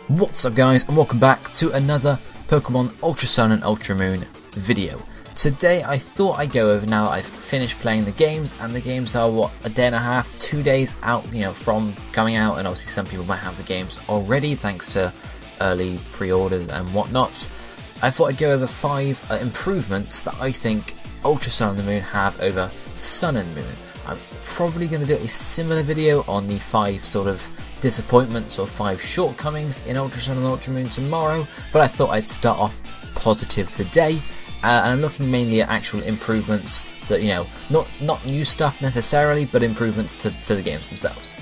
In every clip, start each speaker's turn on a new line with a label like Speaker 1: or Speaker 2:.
Speaker 1: What's up guys, and welcome back to another Pokemon Ultra Sun and Ultra Moon video. Today I thought I'd go over, now I've finished playing the games, and the games are what, a day and a half, 2 days out, from coming out, and obviously some people might have the games already thanks to early pre-orders and whatnot. I thought I'd go over 5 improvements that I think Ultra Sun and the Moon have over Sun and Moon. I'm probably going to do a similar video on the 5 sort of disappointments or 5 shortcomings in Ultra Sun and Ultra Moon tomorrow, but I thought I'd start off positive today, and I'm looking mainly at actual improvements that, not new stuff necessarily, but improvements to the games themselves.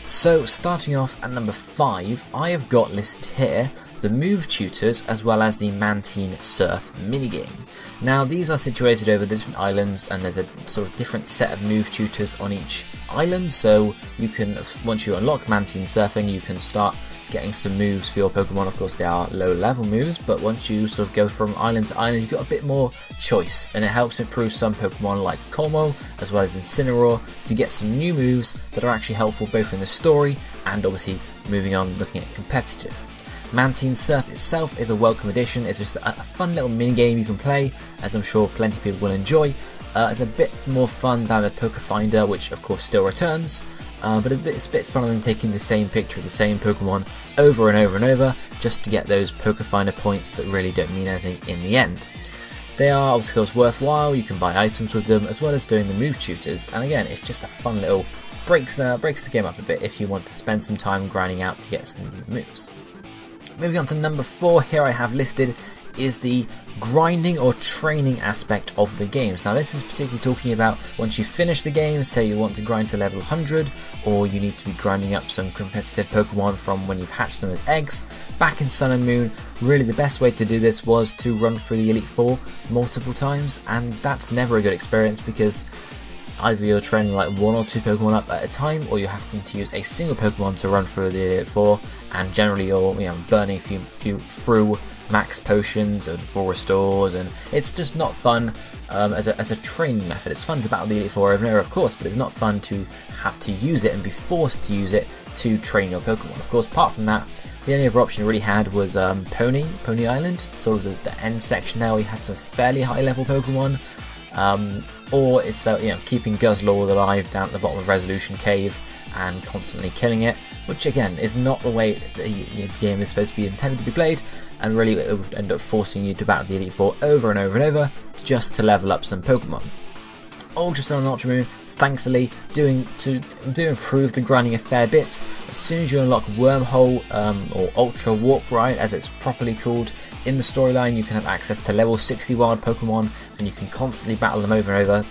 Speaker 1: So starting off at number 5, I have got listed here the Move Tutors as well as the Mantine Surf minigame. Now these are situated over the different islands, and there's a sort of different set of Move Tutors on each island, so you can, once you unlock Mantine Surfing, you can start getting some moves for your Pokemon. Of course they are low level moves, but once you sort of go from island to island, you've got a bit more choice, and it helps improve some Pokemon like Como as well as Incineroar to get some new moves that are actually helpful both in the story and obviously moving on looking at competitive. Mantine Surf itself is a welcome addition. It's just a fun little mini game you can play, as I'm sure plenty of people will enjoy. It's a bit more fun than the Poke Finder, which of course still returns, but it's a bit funner than taking the same picture of the same Pokemon over and over and over just to get those Poke Finder points that really don't mean anything in the end. They are of course worthwhile. You can buy items with them as well as doing the Move Tutors, and again it's just a fun little breaks the game up a bit if you want to spend some time grinding out to get some new moves. Moving on to number 4, here I have listed is the grinding or training aspect of the games. Now this is particularly talking about once you finish the game, say you want to grind to level 100, or you need to be grinding up some competitive Pokemon from when you've hatched them as eggs. Back in Sun and Moon, really the best way to do this was to run through the Elite Four multiple times, and that's never a good experience because either you're training like 1 or 2 Pokemon up at a time, or you're having to use a single Pokemon to run through the Elite Four, and generally you're burning a few through max potions and full restores, and it's just not fun as a training method. It's fun to battle the Elite Four over and over, of course, but it's not fun to have to use it and be forced to use it to train your Pokemon. Of course, apart from that, the only other option you really had was Pony Island, sort of the end section there where you had some fairly high level Pokemon. Or it's keeping Guzzlord alive down at the bottom of Resolution Cave and constantly killing it, which again is not the way the game is supposed to be intended to be played, and really it would end up forcing you to battle the Elite Four over and over and over just to level up some Pokemon. Ultra Sun and Ultra Moon, thankfully, do improve the grinding a fair bit. As soon as you unlock Wormhole or Ultra Warp Ride, as it's properly called in the storyline, you can have access to level 60 wild Pokemon, and you can constantly battle them over and over,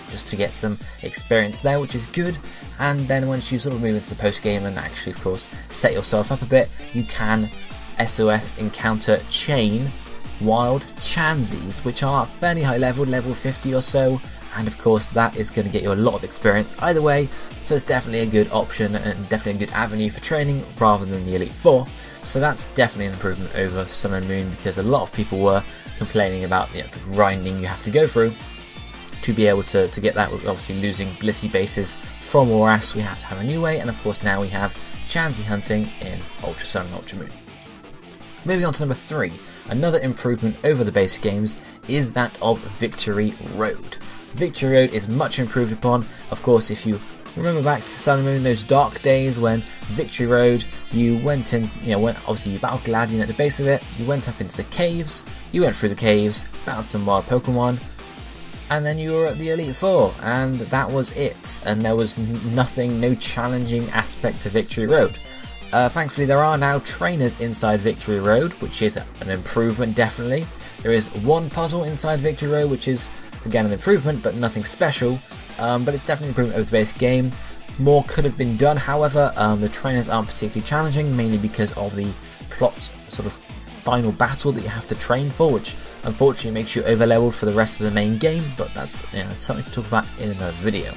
Speaker 1: just to get some experience there, which is good. And then once you sort of move into the post game and actually, of course, set yourself up a bit, you can SOS encounter chain wild Chanseys, which are fairly high level 50 or so. And of course that is going to get you a lot of experience either way, so it's definitely a good option and definitely a good avenue for training rather than the Elite Four. So that's definitely an improvement over Sun and Moon, because a lot of people were complaining about the grinding you have to go through to be able to get that. Obviously losing Blissey bases from Oras, we have to have a new way, and of course now we have Chansey hunting in Ultra Sun and Ultra Moon. Moving on to number 3, another improvement over the base games is that of Victory Road. Victory Road is much improved upon. Of course, if you remember back to Sun and Moon, those dark days when Victory Road, you went in, obviously you battled Gladion at the base of it, you went up into the caves, you went through the caves, battled some wild Pokemon, and then you were at the Elite Four, and that was it. And there was no challenging aspect to Victory Road. Thankfully, there are now trainers inside Victory Road, which is an improvement, definitely. There is one puzzle inside Victory Road, which is again an improvement, but nothing special. But it's definitely an improvement over the base game. More could have been done, however. The trainers aren't particularly challenging, mainly because of the plot's sort of final battle that you have to train for, which unfortunately makes you over-leveled for the rest of the main game, but that's something to talk about in another video.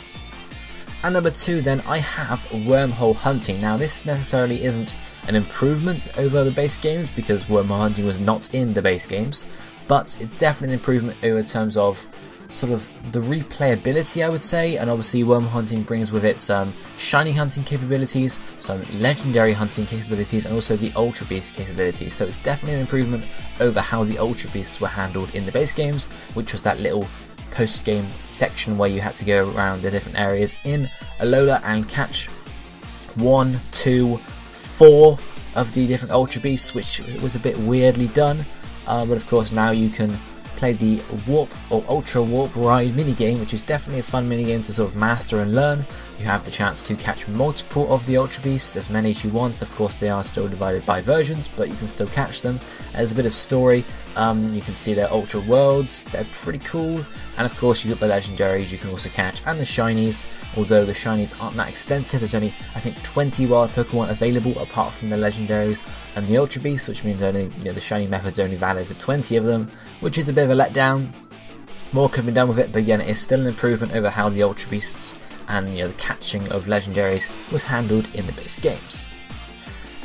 Speaker 1: And number 2 then, I have Wormhole Hunting. Now this necessarily isn't an improvement over the base games, because Wormhole Hunting was not in the base games, but it's definitely an improvement over terms of sort of the replayability, I would say, and obviously Wormhole Hunting brings with it some shiny hunting capabilities, some legendary hunting capabilities, and also the Ultra Beast capabilities. So it's definitely an improvement over how the Ultra Beasts were handled in the base games, which was that little post-game section where you had to go around the different areas in Alola and catch 1, 2, 4 of the different Ultra Beasts, which was a bit weirdly done. But of course now you can play the Warp or Ultra Warp Ride minigame, which is definitely a fun minigame to sort of master and learn. You have the chance to catch multiple of the Ultra Beasts, as many as you want. Of course they are still divided by versions, but you can still catch them. There's a bit of story. You can see their Ultra Worlds, they're pretty cool. And of course you've got the legendaries you can also catch, and the shinies, although the shinies aren't that extensive. There's only, I think, 20 wild Pokemon available apart from the legendaries and the Ultra Beasts, which means only, the shiny method's only valid for 20 of them, which is a bit of a letdown. More could be done with it, but again, it is still an improvement over how the Ultra Beasts and the catching of legendaries was handled in the base games.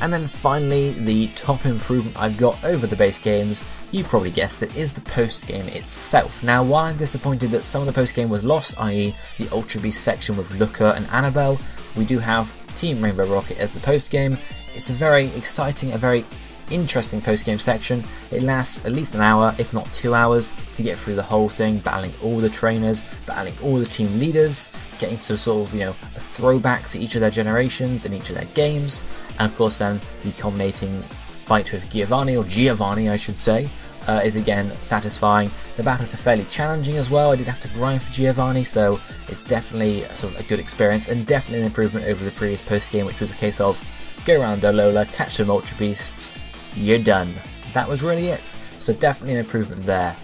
Speaker 1: And then finally, the top improvement I've got over the base games, you probably guessed it, is the post game itself. Now, while I'm disappointed that some of the post game was lost, i.e. the Ultra Beast section with Looker and Annabelle, we do have Team Rainbow Rocket as the post game. It's a very exciting, a very interesting post-game section. It lasts at least an hour, if not 2 hours, to get through the whole thing, battling all the trainers, battling all the team leaders, getting to sort of, a throwback to each of their generations and each of their games, and of course then the culminating fight with Giovanni I should say, is again satisfying. The battles are fairly challenging as well. I did have to grind for Giovanni, so it's definitely sort of a good experience, and definitely an improvement over the previous post-game, which was a case of go around Alola, catch some Ultra Beasts, you're done. That was really it. So definitely an improvement there.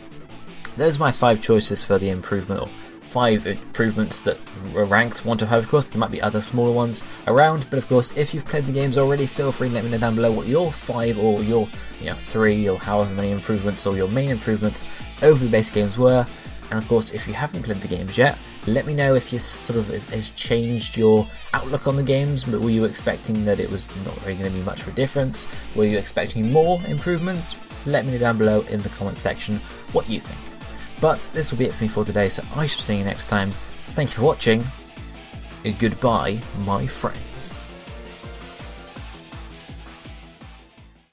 Speaker 1: Those are my 5 choices for the improvement, or 5 improvements that were ranked 1 to 5. Of course, there might be other smaller ones around, but of course, if you've played the games already, feel free to let me know down below what your 5 or your 3 or however many improvements or your main improvements over the base games were. And of course, if you haven't played the games yet, let me know if you sort of has changed your outlook on the games. But were you expecting that it was not really going to be much of a difference? Were you expecting more improvements? Let me know down below in the comment section what you think. But this will be it for me for today, so I shall see you next time. Thank you for watching, and goodbye, my friends.